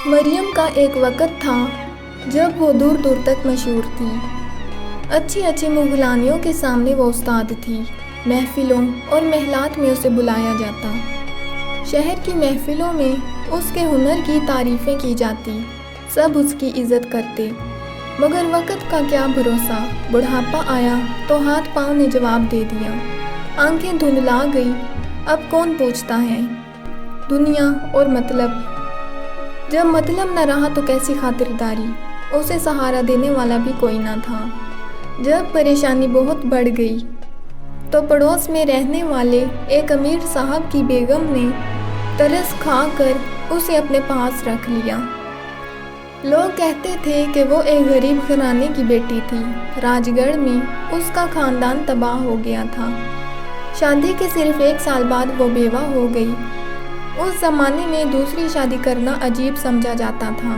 مریم کا ایک وقت تھا جب وہ دور دور تک مشہور تھی۔ اچھی اچھی مغلانیوں کے سامنے وہ استاد تھی۔ محفلوں اور محلات میں اسے بلایا جاتا۔ شہر کی محفلوں میں اس کے ہنر کی تعریفیں کی جاتی، سب اس کی عزت کرتے۔ مگر وقت کا کیا بھروسہ، بڑھاپا آیا تو ہاتھ پاؤں نے جواب دے دیا، آنکھیں دھندلا گئی، اب کون پوچھتا ہے؟ دنیا اور مطلب، جب مطلب نہ رہا تو کیسی خاطرداری، اسے سہارا دینے والا بھی کوئی نہ تھا۔ جب پریشانی بہت بڑھ گئی تو پڑوس میں رہنے والے ایک امیر صاحب کی بیگم نے ترس کھا کر اسے اپنے پاس رکھ لیا۔ لوگ کہتے تھے کہ وہ ایک غریب گھرانے کی بیٹی تھی، راج گڑھ میں اس کا خاندان تباہ ہو گیا تھا۔ شادی کے صرف 1 سال بعد وہ بیوہ ہو گئی۔ اس زمانے میں دوسری شادی کرنا عجیب سمجھا جاتا تھا،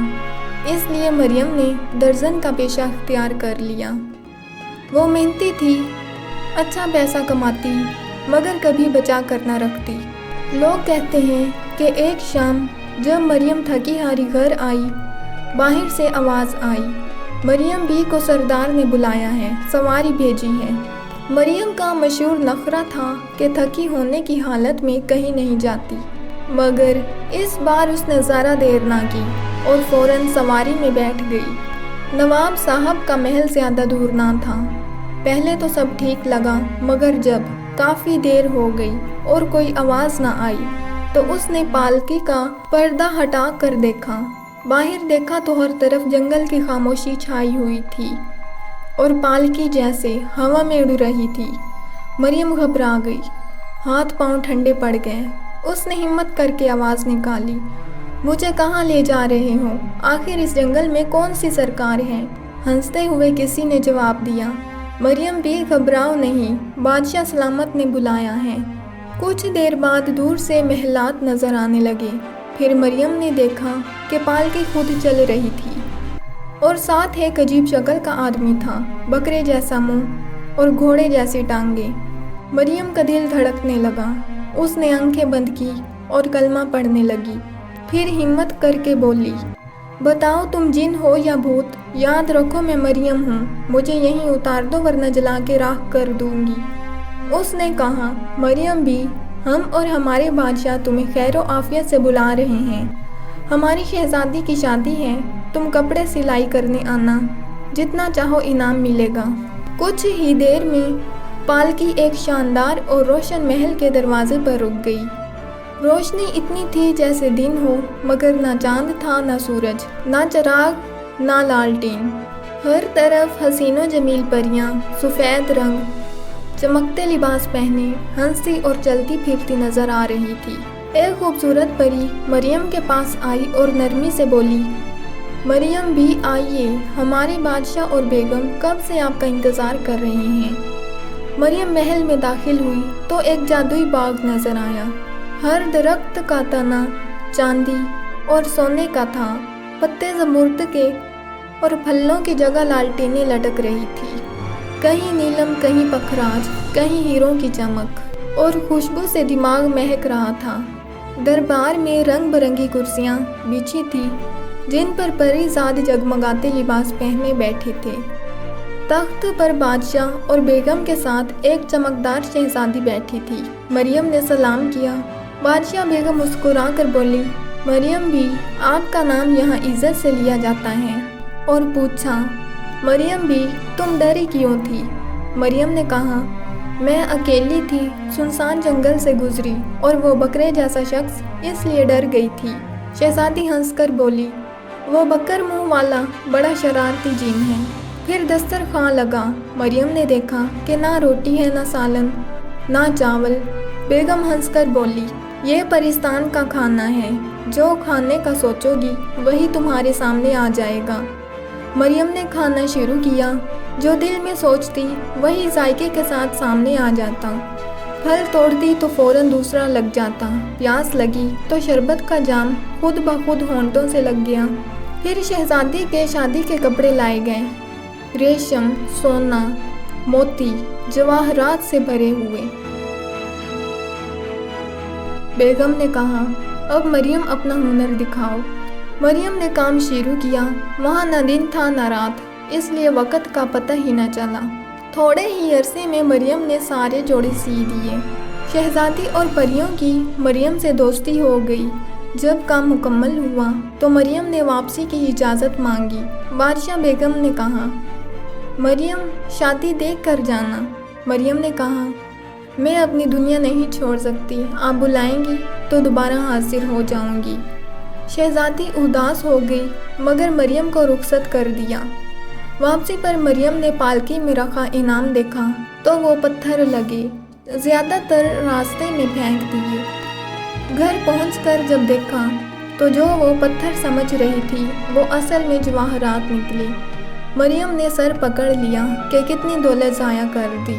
اس لیے مریم نے درزن کا پیشہ اختیار کر لیا۔ وہ محنتی تھی، اچھا پیسہ کماتی، مگر کبھی بچا کر نہ رکھتی۔ لوگ کہتے ہیں کہ ایک شام جب مریم تھکی ہاری گھر آئی، باہر سے آواز آئی، مریم بی کو سردار نے بلایا ہے، سواری بھیجی ہے۔ مریم کا مشہور نخرہ تھا کہ تھکی ہونے کی حالت میں کہیں نہیں جاتی، مگر اس بار اس نے ذرا دیر نہ کی اور فوراً سواری میں بیٹھ گئی۔ نواب صاحب کا محل زیادہ دور نہ تھا۔ پہلے تو سب ٹھیک لگا، مگر جب کافی دیر ہو گئی اور کوئی آواز نہ آئی تو اس نے پالکی کا پردہ ہٹا کر دیکھا۔ باہر دیکھا تو ہر طرف جنگل کی خاموشی چھائی ہوئی تھی اور پالکی جیسے ہوا میں اڑ رہی تھی۔ مریم گھبرا گئی، ہاتھ پاؤں ٹھنڈے پڑ گئے۔ اس نے ہمت کر کے آواز نکالی، مجھے کہاں لے جا رہے ہو؟ آخر اس جنگل میں کون سی سرکار ہے؟ ہنستے ہوئے کسی نے جواب دیا، مریم بھی گھبراؤ نہیں، بادشاہ سلامت نے بلایا ہے۔ کچھ دیر بعد دور سے محلات نظر آنے لگے، پھر مریم نے دیکھا کہ پالکی خود چل رہی تھی اور ساتھ ایک عجیب شکل کا آدمی تھا، بکرے جیسا منہ اور گھوڑے جیسی ٹانگیں۔ مریم کا دل دھڑکنے لگا، اس نے آنکھیں بند کی اور کلمہ پڑھنے لگی، پھر ہمت کر کے بولی، بتاؤ تم جن ہو یا بھوت؟ یاد رکھو میں مریم ہوں، مجھے یہیں اتار دو ورنہ جلا کے راکھ کر دوں گی۔ اس نے کہا، مریم بھی، ہم اور ہمارے بادشاہ تمہیں خیر و عافیت سے بلا رہے ہیں۔ ہماری شہزادی کی شادی ہے، تم کپڑے سلائی کرنے آنا، جتنا چاہو انعام ملے گا۔ کچھ ہی دیر میں پالکی ایک شاندار اور روشن محل کے دروازے پر رک گئی۔ روشنی اتنی تھی جیسے دن ہو، مگر نہ چاند تھا نہ سورج، نہ چراغ نہ لالٹین۔ ہر طرف حسین و جمیل پریاں سفید رنگ چمکتے لباس پہنے ہنستی اور چلتی پھرتی نظر آ رہی تھی۔ ایک خوبصورت پری مریم کے پاس آئی اور نرمی سے بولی، مریم بھی آئیے، ہمارے بادشاہ اور بیگم کب سے آپ کا انتظار کر رہے ہیں۔ مریم محل میں داخل ہوئی تو ایک جادوئی باغ نظر آیا۔ ہر درخت کا تنا چاندی اور سونے کا تھا، پتے زمرد کے اور پھلوں کی جگہ لالٹینیں لٹک رہی تھی، کہیں نیلم، کہیں پکھراج، کہیں ہیروں کی چمک، اور خوشبو سے دماغ مہک رہا تھا۔ دربار میں رنگ برنگی کرسیاں بچھی تھی جن پر پری زاد جگمگاتے لباس پہنے بیٹھے تھے۔ تخت پر بادشاہ اور بیگم کے ساتھ ایک چمکدار شہزادی بیٹھی تھی۔ مریم نے سلام کیا۔ بادشاہ بیگم مسکرا کر بولی، مریم بھی، آپ کا نام یہاں عزت سے لیا جاتا ہے، اور پوچھا، مریم بھی، تم ڈری کیوں تھی؟ مریم نے کہا، میں اکیلی تھی، سنسان جنگل سے گزری اور وہ بکرے جیسا شخص اس لیے ڈر گئی تھی۔ شہزادی ہنس کر بولی، وہ بکر منہ والا بڑا شرارتی جن ہے۔ پھر دسترخوان لگا۔ مریم نے دیکھا کہ نہ روٹی ہے، نہ سالن، نہ چاول۔ بیگم ہنس کر بولی، یہ پرستان کا کھانا ہے، جو کھانے کا سوچو گی وہی تمہارے سامنے آ جائے گا۔ مریم نے کھانا شروع کیا، جو دل میں سوچتی وہی ذائقے کے ساتھ سامنے آ جاتا۔ پھل توڑتی تو فوراً دوسرا لگ جاتا، پیاس لگی تو شربت کا جام خود بخود ہونٹوں سے لگ گیا۔ پھر شہزادی کے شادی کے کپڑے لائے گئے، ریشم، سونا، موتی، جواہرات سے بھرے ہوئے۔ بیگم نے کہا، اب مریم اپنا ہنر دکھاؤ۔ مریم نے کام شروع کیا۔ وہاں نہ دن تھا نہ رات، اس لیے وقت کا پتہ ہی نہ چلا۔ تھوڑے ہی عرصے میں مریم نے سارے جوڑے سی دیے۔ شہزادی اور پریوں کی مریم سے دوستی ہو گئی۔ جب کام مکمل ہوا تو مریم نے واپسی کی اجازت مانگی۔ بادشاہ بیگم نے کہا، مریم شادی دیکھ کر جانا۔ مریم نے کہا، میں اپنی دنیا نہیں چھوڑ سکتی، آپ بلائیں گی تو دوبارہ حاضر ہو جاؤں گی۔ شہزادی اداس ہو گئی مگر مریم کو رخصت کر دیا۔ واپسی پر مریم نے پالکی میں رکھا انعام دیکھا تو وہ پتھر لگے زیادہ تر راستے میں پھینک دیے۔ گھر پہنچ کر جب دیکھا تو جو وہ پتھر سمجھ رہی تھی وہ اصل میں جواہرات نکلے۔ مریم نے سر پکڑ لیا کہ کتنی دولت ضائع کر دی۔